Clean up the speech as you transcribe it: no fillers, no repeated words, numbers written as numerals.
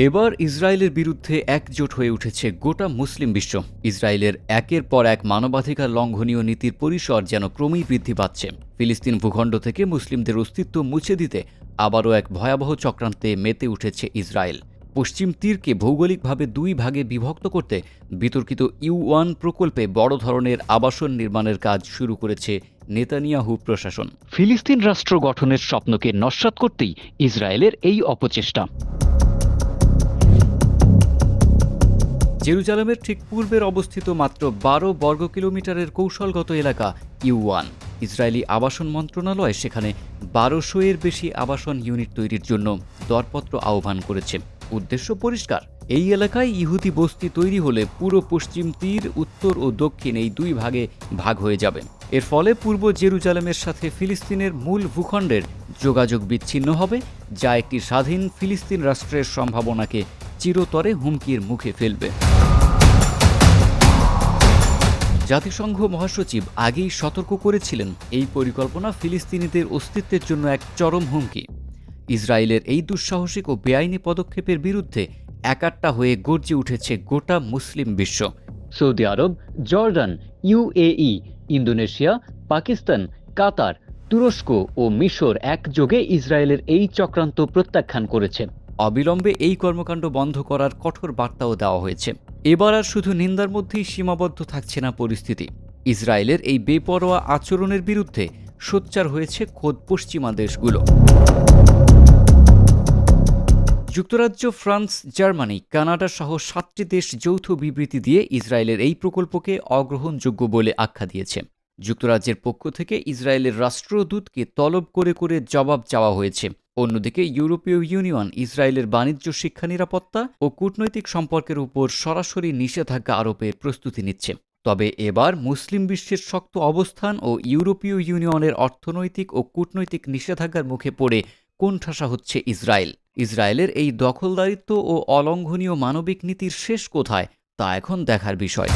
এবার ইসরায়েলের বিরুদ্ধে একজোট হয়ে উঠেছে গোটা মুসলিম বিশ্ব। ইসরায়েলের একের পর এক মানবাধিকার লঙ্ঘনীয় নীতির পরিসর যেন ক্রমেই বৃদ্ধি পাচ্ছে। ফিলিস্তিন ভূখণ্ড থেকে মুসলিমদের অস্তিত্ব মুছে দিতে আবারও এক ভয়াবহ চক্রান্তে মেতে উঠেছে ইসরায়েল। পশ্চিম তীরকে ভৌগোলিকভাবে দুই ভাগে বিভক্ত করতে বিতর্কিত ইউ-1 প্রকল্পে বড় ধরনের আবাসন নির্মাণের কাজ শুরু করেছে নেতানিয়াহু প্রশাসন। ফিলিস্তিন রাষ্ট্র গঠনের স্বপ্নকে নস্যাৎ করতেই ইসরায়েলের এই অপচেষ্টা। জেরুজালেমের ঠিক পূর্বের অবস্থিত মাত্র ১২ বর্গ কিলোমিটারের কৌশলগত এলাকা ইউ-1। ইসরায়েলি আবাসন মন্ত্রণালয় সেখানে ১২০০-এর বেশি আবাসন ইউনিট তৈরির জন্য দরপত্র আহ্বান করেছে। উদ্দেশ্য পরিষ্কার, এই এলাকায় ইহুদি বস্তি তৈরি হলে পুরো পশ্চিম তীর, উত্তর ও দক্ষিণ এই দুই ভাগে ভাগ হয়ে যাবে। এর ফলে পূর্ব জেরুজালেমের সাথে ফিলিস্তিনের মূল ভূখণ্ডের যোগাযোগ বিচ্ছিন্ন হবে, যা একটি স্বাধীন ফিলিস্তিন রাষ্ট্রের সম্ভাবনাকে চিরতরে হুমকির মুখে ফেলবে। জাতিসংঘ মহাসচিব আগেই সতর্ক করেছিলেন, এই পরিকল্পনা ফিলিস্তিনিদের অস্তিত্বের জন্য এক চরম হুমকি। ইসরায়েলের এই দুঃসাহসিক ও বেআইনি পদক্ষেপের বিরুদ্ধে একাট্টা হয়ে গর্জে উঠেছে গোটা মুসলিম বিশ্ব। সৌদি আরব, জর্ডান, ইউএই, ইন্দোনেশিয়া, পাকিস্তান, কাতার, তুরস্ক ও মিশর একযোগে ইসরায়েলের এই চক্রান্ত প্রত্যাখ্যান করেছে। অবিলম্বে এই কর্মকাণ্ড বন্ধ করার কঠোর বার্তাও দেওয়া হয়েছে। এবার আর শুধু নিন্দার মধ্যেই সীমাবদ্ধ থাকছে না পরিস্থিতি। ইসরায়েলের এই বেপরোয়া আচরণের বিরুদ্ধে সোচ্চার হয়েছে খোদ পশ্চিমা দেশগুলো। যুক্তরাজ্য, ফ্রান্স, জার্মানি, কানাডা সহ ৭টি দেশ যৌথ বিবৃতি দিয়ে ইসরায়েলের এই প্রকল্পকে অগ্রহণযোগ্য বলে আখ্যা দিয়েছে। যুক্তরাজ্যের পক্ষ থেকে ইসরায়েলের রাষ্ট্রদূতকে তলব করে করে জবাব চাওয়া হয়েছে। অন্যদিকে ইউরোপীয় ইউনিয়ন ইসরায়েলের বাণিজ্য, শিক্ষা, নিরাপত্তা ও কূটনৈতিক সম্পর্কের উপর সরাসরি নিষেধাজ্ঞা আরোপের প্রস্তুতি নিচ্ছে। তবে এবার মুসলিম বিশ্বের শক্ত অবস্থান ও ইউরোপীয় ইউনিয়নের অর্থনৈতিক ও কূটনৈতিক নিষেধাজ্ঞার মুখে পড়ে কোণঠাসা হচ্ছে ইসরায়েল। ইসরায়েলের এই দখলদারিত্ব ও অলঙ্ঘনীয় মানবিক নীতির শেষ কোথায়, তা এখন দেখার বিষয়।